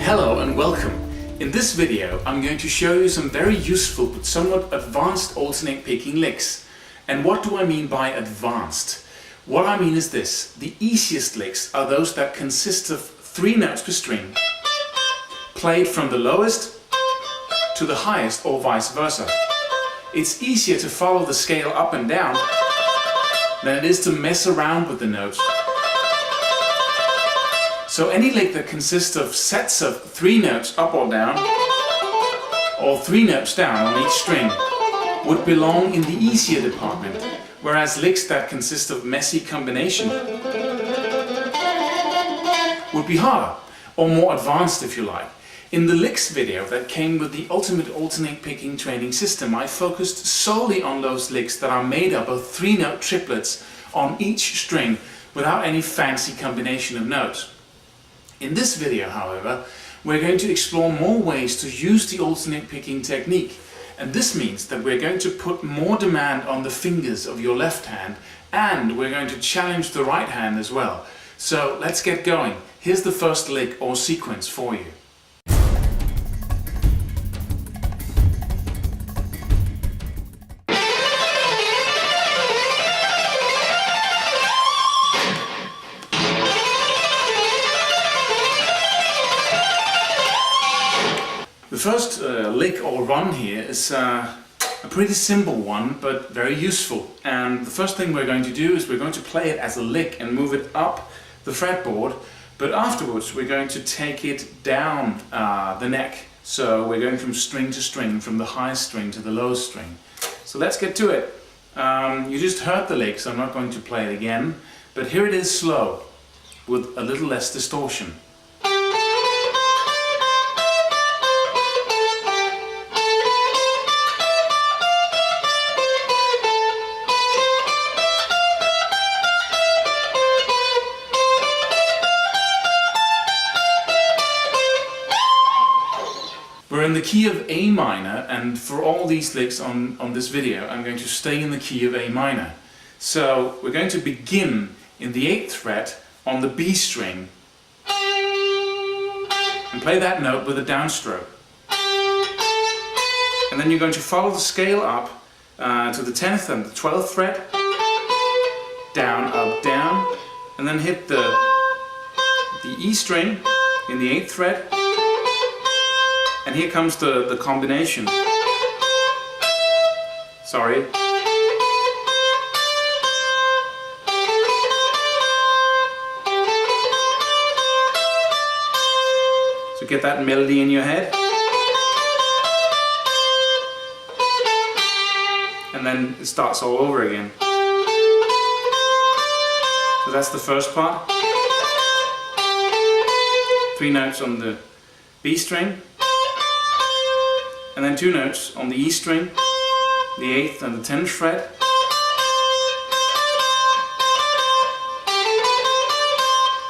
Hello and welcome. In this video I'm going to show you some very useful but somewhat advanced alternate picking licks. And what do I mean by advanced? What I mean is this: the easiest licks are those that consist of 3 notes per string, played from the lowest to the highest or vice versa. It's easier to follow the scale up and down than it is to mess around with the notes. So any lick that consists of sets of 3 notes up or down, or 3 notes down on each string, would belong in the easier department, whereas licks that consist of messy combination would be harder, or more advanced if you like. In the licks video that came with the Ultimate Alternate Picking training system, I focused solely on those licks that are made up of 3-note triplets on each string without any fancy combination of notes. In this video, however, we're going to explore more ways to use the alternate picking technique. And this means that we're going to put more demand on the fingers of your left hand, and we're going to challenge the right hand as well. So let's get going. Here's the first lick or sequence for you. The first lick or run here is a pretty simple one, but very useful. And the first thing we're going to do is we're going to play it as a lick and move it up the fretboard, but afterwards we're going to take it down the neck. So we're going from string to string, from the highest string to the lowest string. So let's get to it. You just heard the lick, so I'm not going to play it again, but here it is slow, with a little less distortion. We're in the key of A minor, and for all these licks on this video I'm going to stay in the key of A minor. So we're going to begin in the 8th fret on the B string and play that note with a downstroke. And then you're going to follow the scale up to the 10th and the 12th fret, down, up, down, and then hit the E string in the 8th fret. And here comes the combination. Sorry. So get that melody in your head. And then it starts all over again. So that's the first part. 3 notes on the B string. And then 2 notes on the E string, the 8th and the 10th fret.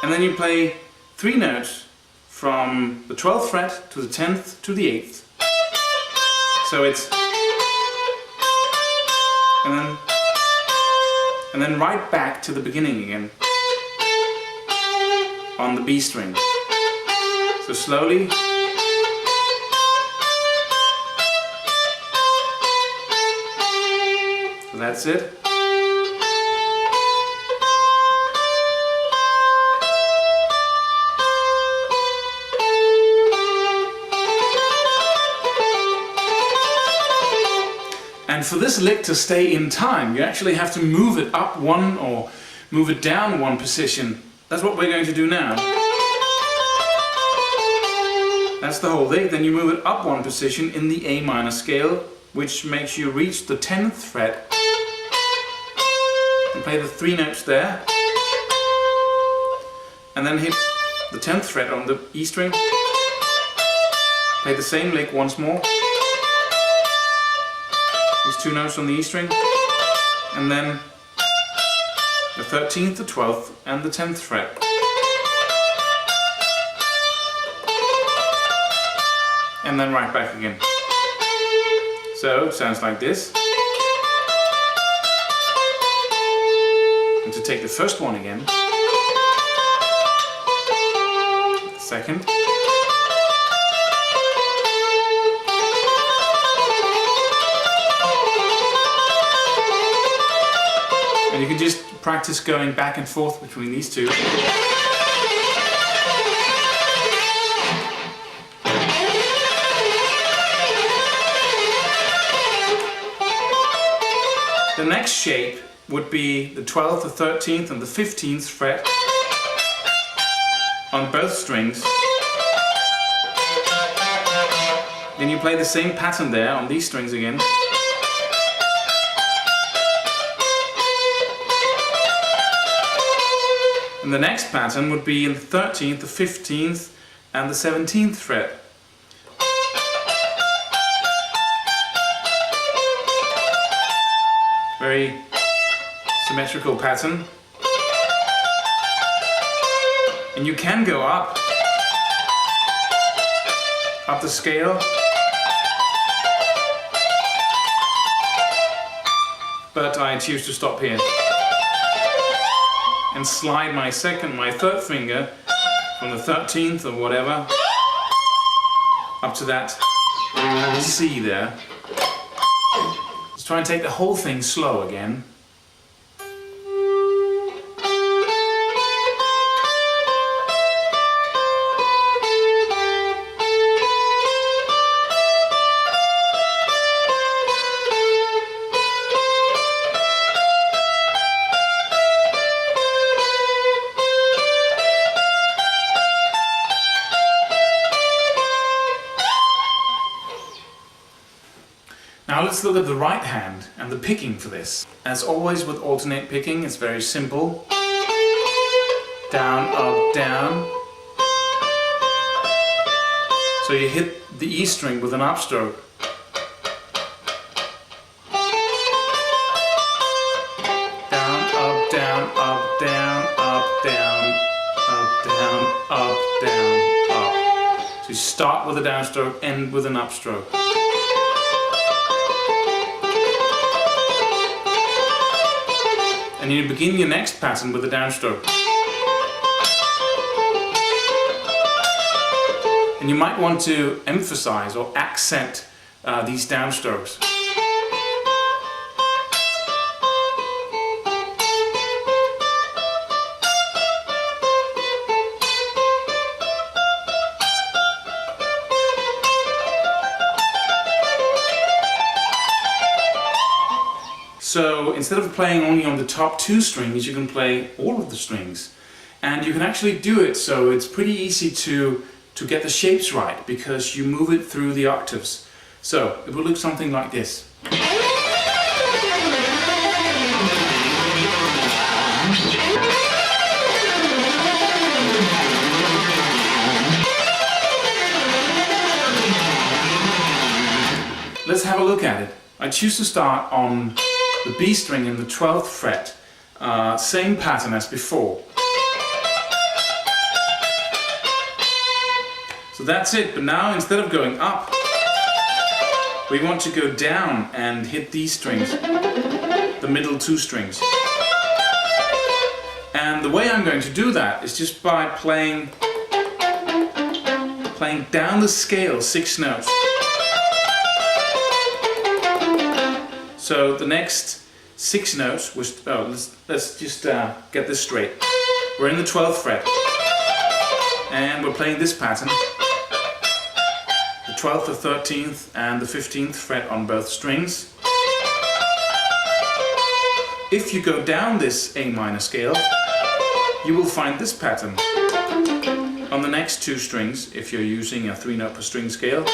And then you play 3 notes from the 12th fret to the 10th to the 8th. So it's... And then right back to the beginning again on the B string. So slowly. That's it. And for this lick to stay in time, you actually have to move it up 1 or move it down 1 position. That's what we're going to do now. That's the whole lick. Then you move it up 1 position in the A minor scale, which makes you reach the 10th fret. Play the 3 notes there, and then hit the 10th fret on the E string, play the same lick once more, these 2 notes on the E string, and then the 13th, the 12th and the 10th fret. And then right back again. So it sounds like this. And to take the first one again, second, practice going back and forth between these two. The next shape would be the 12th, the 13th and the 15th fret on both strings. Then you play the same pattern there on these strings again. And the next pattern would be in the 13th, the 15th and the 17th fret. Very symmetrical pattern. And you can go up the scale, but I choose to stop here and slide my third finger from the 13th or whatever up to that C there. Let's try and take the whole thing slow again. Now let's look at the right hand and the picking for this. As always with alternate picking, it's very simple. Down, up, down. So you hit the E string with an upstroke. Down, up, down, up, down, up, down, up, down, up, down, up. So you start with a downstroke, end with an upstroke. And you begin your next pattern with a downstroke. And you might want to emphasize or accent these downstrokes. So instead of playing only on the top two strings, you can play all of the strings. And you can actually do it so it's pretty easy to get the shapes right, because you move it through the octaves. So it will look something like this. Let's have a look at it. I choose to start on the B string in the 12th fret, same pattern as before. So that's it, but now instead of going up, we want to go down and hit these strings, the middle two strings. And the way I'm going to do that is just by playing down the scale 6 notes. So the next 6 notes was, let's just get this straight. We're in the 12th fret and we're playing this pattern. The 12th, the 13th and the 15th fret on both strings. If you go down this A minor scale, you will find this pattern on the next 2 strings if you're using a 3-note per string scale.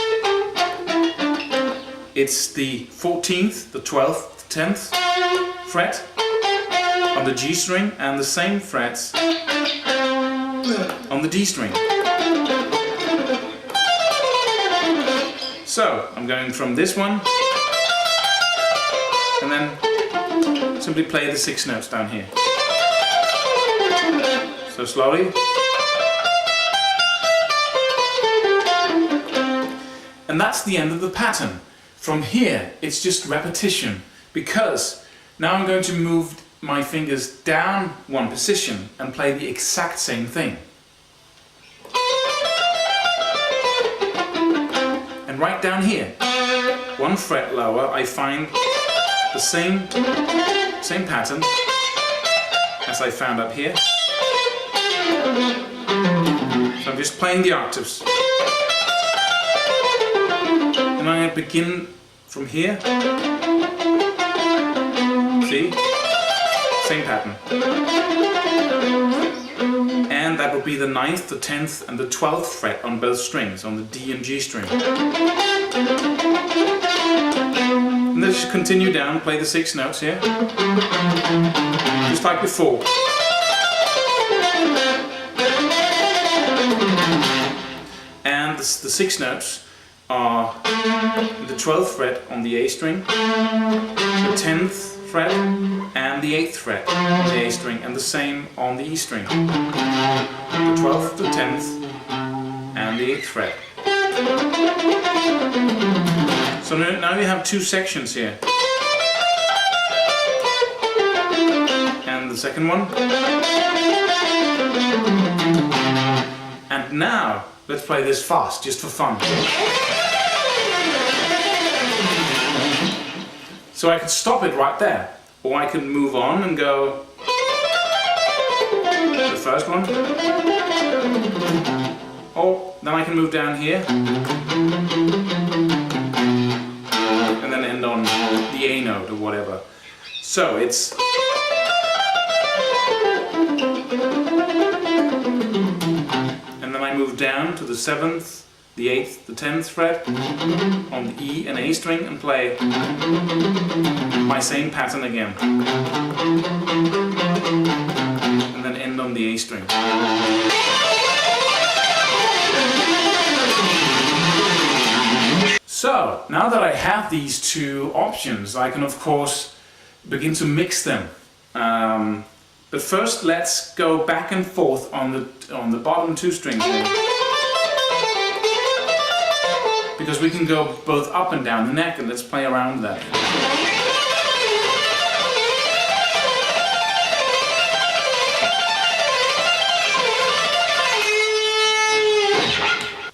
It's the 14th, the 12th, the 10th fret on the G string and the same frets on the D string. So I'm going from this one and then simply play the 6 notes down here. So slowly. And that's the end of the pattern. From here, it's just repetition, because now I'm going to move my fingers down 1 position and play the exact same thing. And right down here, 1 fret lower, I find the same pattern, as I found up here. So I'm just playing the octaves. And I begin from here. See? Same pattern. And that would be the 9th, the 10th and the 12th fret on both strings, on the D and G string. And then just continue down, play the 6 notes here. Just like before. And the 6 notes are the 12th fret on the A string, the 10th fret and the 8th fret on the A string, and the same on the E string. The 12th, the 10th and the 8th fret. So now we have 2 sections here. And the second one. And now let's play this fast, just for fun. So I could stop it right there, or I could move on and go the first one, or then I can move down here and then end on the A note or whatever. So it's and then I move down to the 7th, the 8th, the 10th fret on the E and A string and play my same pattern again. And then end on the A string. So, now that I have these 2 options, I can of course begin to mix them. But first let's go back and forth on the bottom 2 strings here. Because we can go both up and down the neck, and let's play around that.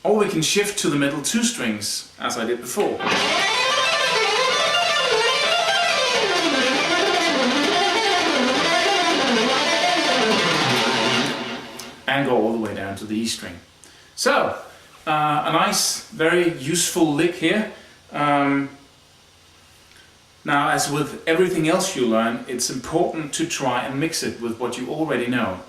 Or we can shift to the middle 2 strings, as I did before. And go all the way down to the E string. So, a nice, very useful lick here. Now, as with everything else you learn, it's important to try and mix it with what you already know.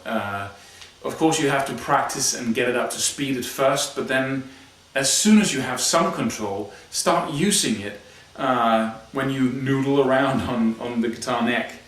Of course, you have to practice and get it up to speed at first, but then as soon as you have some control, start using it when you noodle around on the guitar neck.